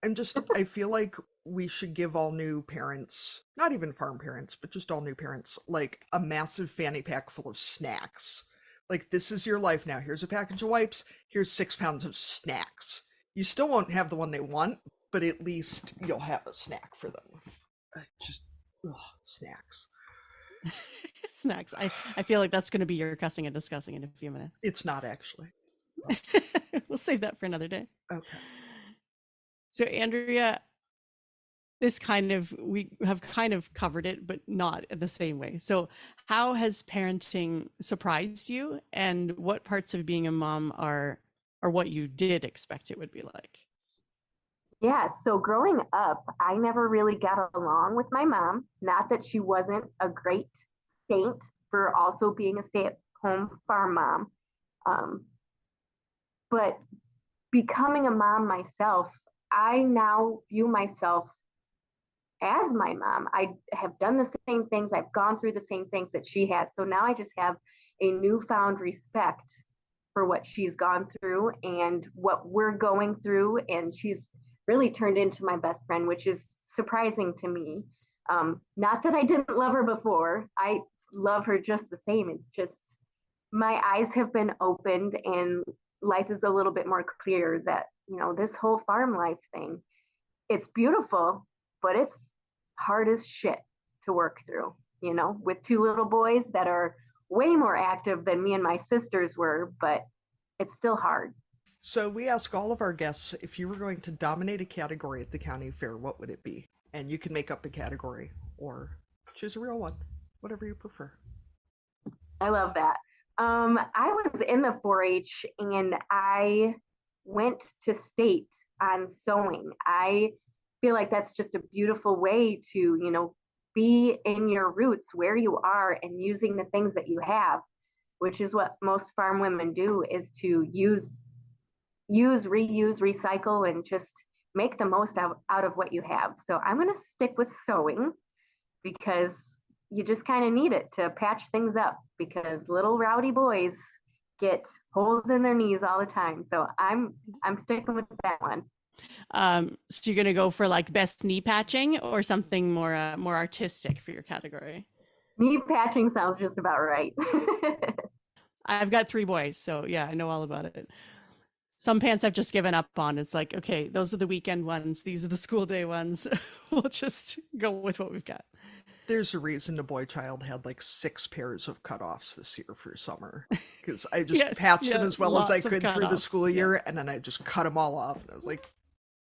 I feel like we should give all new parents, not even farm parents, but just all new parents, like a massive fanny pack full of snacks. Like, this is your life now. Here's a package of wipes. Here's 6 pounds of snacks. You still won't have the one they want, but at least you'll have a snack for them. Just, ugh, snacks. Snacks. I feel like that's going to be your cussing and discussing in a few minutes. It's not actually. We'll save that for another day. Okay. So, Andrea, we have kind of covered it, but not in the same way. So, how has parenting surprised you, and what parts of being a mom are what you did expect it would be like? Yeah. So growing up, I never really got along with my mom. Not that she wasn't a great saint for also being a stay at home farm mom. Um, but becoming a mom myself, I now view myself as my mom. I have done the same things, I've gone through the same things that she has. So now I just have a newfound respect for what she's gone through and what we're going through. And she's really turned into my best friend, which is surprising to me. Not that I didn't love her before, I love her just the same. It's just my eyes have been opened and life is a little bit more clear that, this whole farm life thing, it's beautiful, but it's hard as shit to work through, with two little boys that are way more active than me and my sisters were, but it's still hard. So we ask all of our guests, if you were going to dominate a category at the county fair, what would it be? And you can make up a category or choose a real one, whatever you prefer. I love that. I was in the 4-H and I went to state on sewing. I feel like that's just a beautiful way to, be in your roots where you are and using the things that you have, which is what most farm women do, is to reuse, recycle, and just make the most out of what you have. So I'm going to stick with sewing because you just kind of need it to patch things up because little rowdy boys get holes in their knees all the time. So I'm sticking with that one. So you're gonna go for like best knee patching or something more artistic for your category? Knee patching sounds just about right. I've got three boys, so yeah, I know all about it. Some pants I've just given up on. It's like, okay, those are the weekend ones. These are the school day ones. We'll just go with what we've got. There's a reason the boy child had like 6 pairs of cutoffs this year for summer because I just Yes, patched them yeah, as well as I lots of could through the cutoffs. school Yeah. year, and then I just cut them all off, and I was like,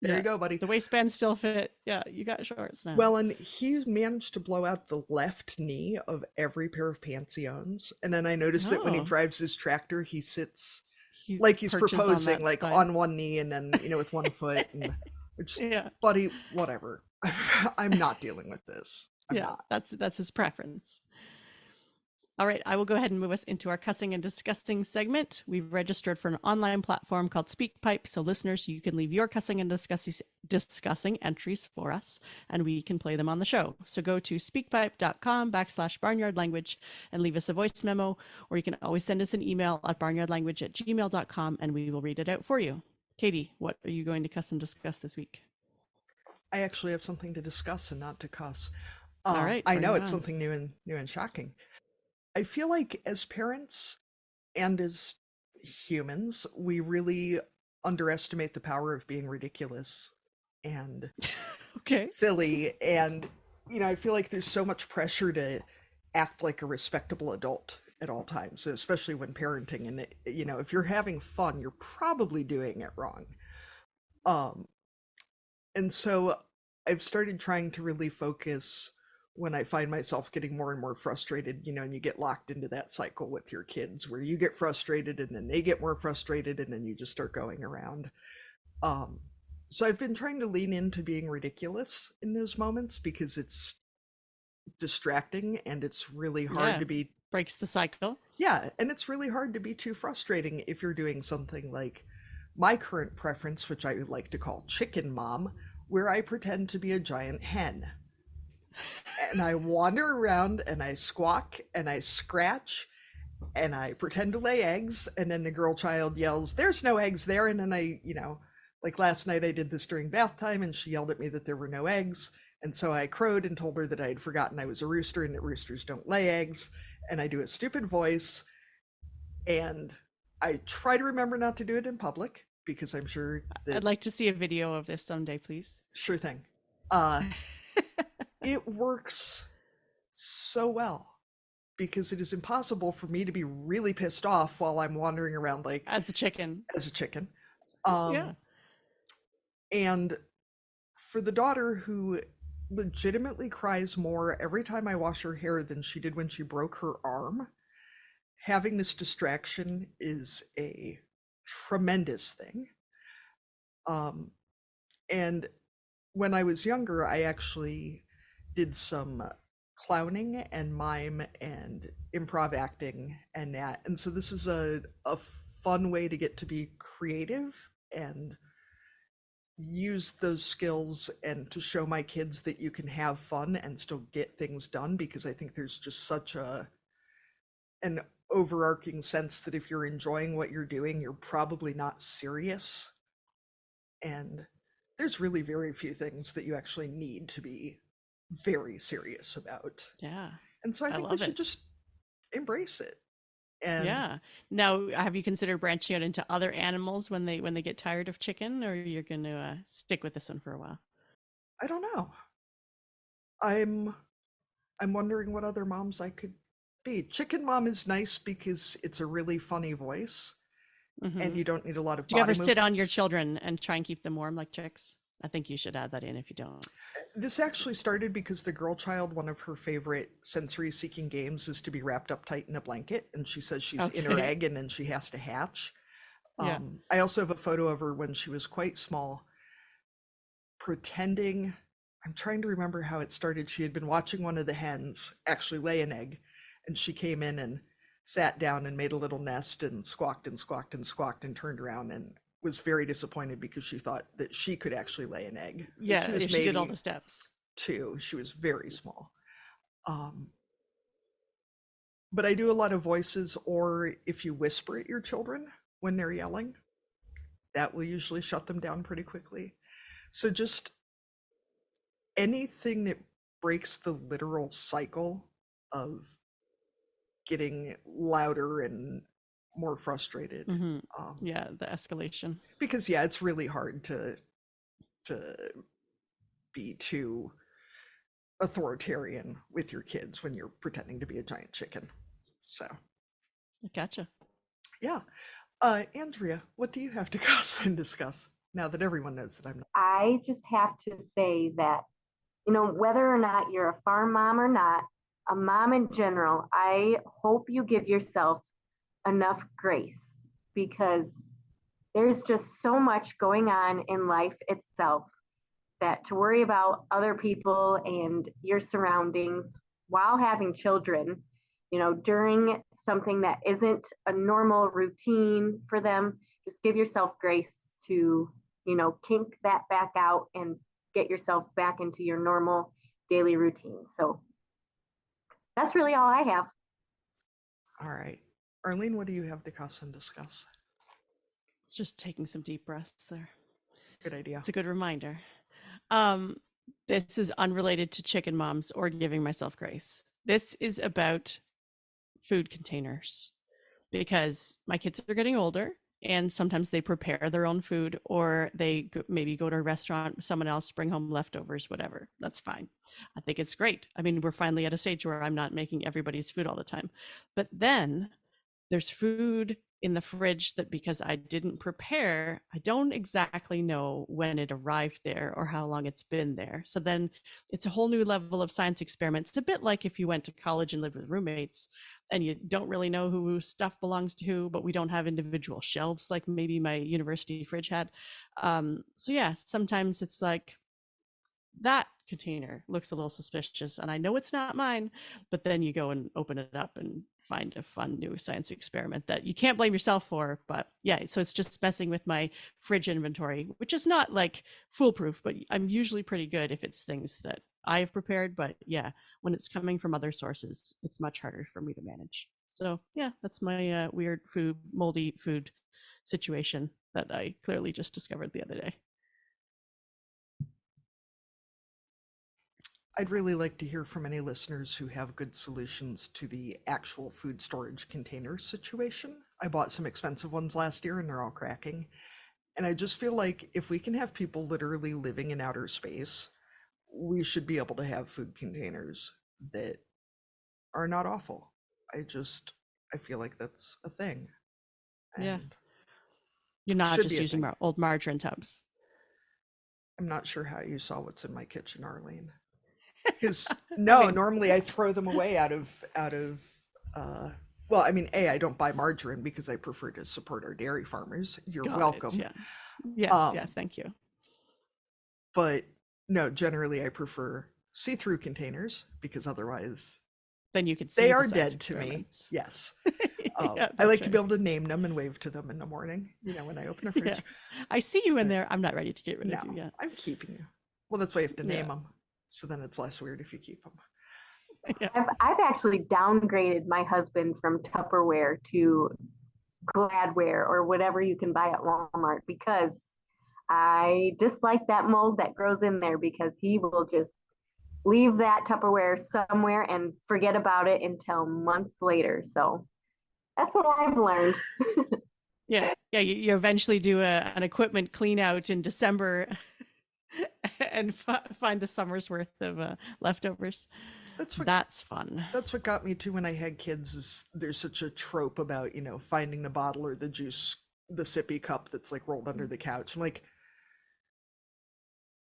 There you Yeah. go, buddy. The waistbands still fit. Yeah, you got shorts now. Well, and he managed to blow out the left knee of every pair of pants he owns. And then I noticed that when he Oh, drives his tractor, he sits he like he's perches on proposing, that like spine. on one knee and then, with one foot. And which, Yeah. buddy, whatever. I'm not dealing with this. I'm Yeah, not. that's his preference. All right, I will go ahead and move us into our cussing and discussing segment. We've registered for an online platform called SpeakPipe, so listeners, you can leave your cussing and discussing entries for us, and we can play them on the show. So go to speakpipe.com/barnyard language and leave us a voice memo, or you can always send us an email at barnyardlanguage@gmail.com, and we will read it out for you. Katie, what are you going to cuss and discuss this week? I actually have something to discuss and not to cuss. All right, I bring know it it's on. something new and shocking. I feel like as parents and as humans, we really underestimate the power of being ridiculous and Okay. silly. And, I feel like there's so much pressure to act like a respectable adult at all times, especially when parenting. And, if you're having fun, you're probably doing it wrong. Um, and so I've started trying to really focus when I find myself getting more and more frustrated, and you get locked into that cycle with your kids where you get frustrated and then they get more frustrated and then you just start going around. Um, so I've been trying to lean into being ridiculous in those moments because it's distracting and it's really hard Yeah, to be, breaks the cycle. yeah, and it's really hard to be too frustrating if you're doing something like my current preference, which I would like to call chicken mom, where I pretend to be a giant hen and I wander around and I squawk and I scratch and I pretend to lay eggs. And then the girl child yells, "There's no eggs there." And then like last night I did this during bath time and she yelled at me that there were no eggs. And so I crowed and told her that I had forgotten I was a rooster and that roosters don't lay eggs. And I do a stupid voice and I try to remember not to do it in public because I'm sure I'd that, like to see a video of this someday, please. sure thing. Uh, it works so well because it is impossible for me to be really pissed off while I'm wandering around like As a chicken. as a chicken. Yeah. And for the daughter who legitimately cries more every time I wash her hair than she did when she broke her arm, having this distraction is a tremendous thing. And when I was younger, I actually did some clowning and mime and improv acting and that. And so this is a fun way to get to be creative and use those skills and to show my kids that you can have fun and still get things done because I think there's just such an overarching sense that if you're enjoying what you're doing, you're probably not serious. And there's really very few things that you actually need to be very serious about. Yeah. And so I I think we love should it. just embrace it. And Yeah. Now, have you considered branching out into other animals when they get tired of chicken, or you're going to stick with this one for a while? I don't know. I'm I'm wondering what other moms I could be. Chicken mom is nice because it's a really funny voice and Mm-hmm. you don't need a lot of Do you ever body sit on your movements. children and try and keep them warm like chicks? I think you should add that in if you don't. This actually started because the girl child, one of her favorite sensory seeking games is to be wrapped up tight in a blanket. And she says she's in her Okay. egg and then she has to hatch. Yeah. I also have a photo of her when she was quite small, pretending. I'm trying to remember how it started. She had been watching one of the hens actually lay an egg, and she came in and sat down and made a little nest and squawked and squawked and squawked and turned around and was very disappointed because she thought that she could actually lay an egg. She Yeah. was If she did all maybe the steps. two. She was very small. Um, but I do a lot of voices, or if you whisper at your children when they're yelling, that will usually shut them down pretty quickly. So just anything that breaks the literal cycle of getting louder and more frustrated. Mm-hmm. Um, Yeah. The escalation. because yeah, it's really hard to be too authoritarian with your kids when you're pretending to be a giant chicken. So Gotcha. yeah. Andrea, what do you have to cuss and discuss? Now that everyone knows that I'm not. I just have to say that, whether or not you're a farm mom or not, a mom in general, I hope you give yourself enough grace because there's just so much going on in life itself that to worry about other people and your surroundings while having children, during something that isn't a normal routine for them, just give yourself grace to, kink that back out and get yourself back into your normal daily routine. So that's really all I have. All right. Arlene, what do you have to cuss and discuss? It's just taking some deep breaths there. Good idea. It's a good reminder. Um, this is unrelated to chicken moms or giving myself grace. This is about food containers because my kids are getting older and sometimes they prepare their own food or they maybe go to a restaurant with someone else, bring home leftovers, whatever. That's fine. I think it's great. I mean, we're finally at a stage where I'm not making everybody's food all the time. But then there's food in the fridge that because I didn't prepare, I don't exactly know when it arrived there or how long it's been there. So then it's a whole new level of science experiment. It's a bit like if you went to college and lived with roommates and you don't really know who stuff belongs to who, but we don't have individual shelves like maybe my university fridge had. So yeah, sometimes it's like that container looks a little suspicious and I know it's not mine, but then you go and open it up and find a fun new science experiment that you can't blame yourself for. But yeah, so it's just messing with my fridge inventory, which is not like foolproof, but I'm usually pretty good if it's things that I have prepared. But yeah, when it's coming from other sources, it's much harder for me to manage. So yeah, that's my weird moldy food situation that I clearly just discovered the other day. I'd really like to hear from any listeners who have good solutions to the actual food storage container situation. I bought some expensive ones last year and they're all cracking. And I just feel like if we can have people literally living in outer space, we should be able to have food containers that are not awful. I feel like that's a thing. And yeah. You're not should just be a using thing. old margarine tubs. I'm not sure how you saw what's in my kitchen, Arlene. Because no, normally I throw them away well, I mean, I don't buy margarine because I prefer to support our dairy farmers. You're welcome. Yeah. Yes, yeah, thank you. But no, generally I prefer see-through containers because otherwise then you can see they are dead to me. Yes. Yeah, I like to be able to name them and wave to them in the morning, when I open a fridge. Yeah. I see you in there. I'm not ready to get rid of you yet. I'm keeping you. Well, that's why you have to name them. So then it's less weird if you keep them. Yeah. I've actually downgraded my husband from Tupperware to Gladware or whatever you can buy at Walmart because I dislike that mold that grows in there because he will just leave that Tupperware somewhere and forget about it until months later. So that's what I've learned. Yeah. You eventually do an equipment clean out in December and find the summer's worth of leftovers. That's fun. That's what got me to when I had kids is there's such a trope about, finding the bottle or the juice, the sippy cup that's like rolled under the couch. I'm like,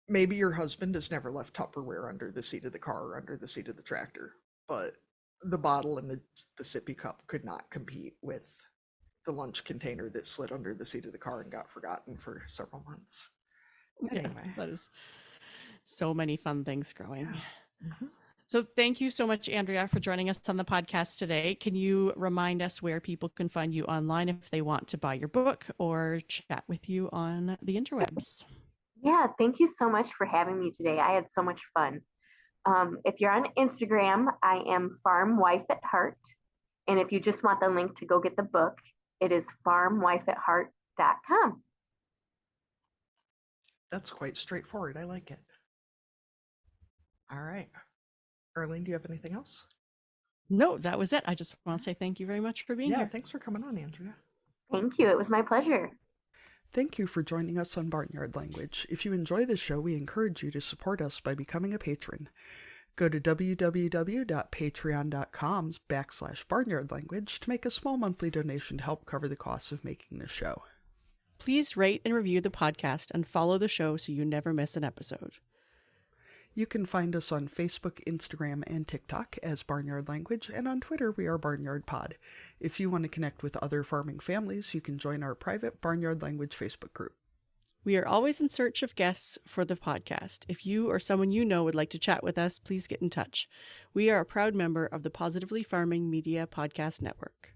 maybe your husband has never left Tupperware under the seat of the car or under the seat of the tractor, but the bottle and the sippy cup could not compete with the lunch container that slid under the seat of the car and got forgotten for several months. Anyway. Yeah, that is so many fun things growing. Yeah. Mm-hmm. So thank you so much, Andrea, for joining us on the podcast today. Can you remind us where people can find you online if they want to buy your book or chat with you on the interwebs? Yeah, thank you so much for having me today. I had so much fun. If you're on Instagram, I am Farm Wife at Heart. And if you just want the link to go get the book, it is farmwifeatheart.com. That's quite straightforward. I like it. All right. Arlene, do you have anything else? No, that was it. I just want to say thank you very much for being here. Yeah, thanks for coming on, Andrea. Thank you. It was my pleasure. Thank you for joining us on Barnyard Language. If you enjoy the show, we encourage you to support us by becoming a patron. Go to www.patreon.com/barnyardlanguage to make a small monthly donation to help cover the costs of making this show. Please rate and review the podcast and follow the show so you never miss an episode. You can find us on Facebook, Instagram, and TikTok as Barnyard Language, and on Twitter we are Barnyard Pod. If you want to connect with other farming families, you can join our private Barnyard Language Facebook group. We are always in search of guests for the podcast. If you or someone you know would like to chat with us, please get in touch. We are a proud member of the Positively Farming Media Podcast Network.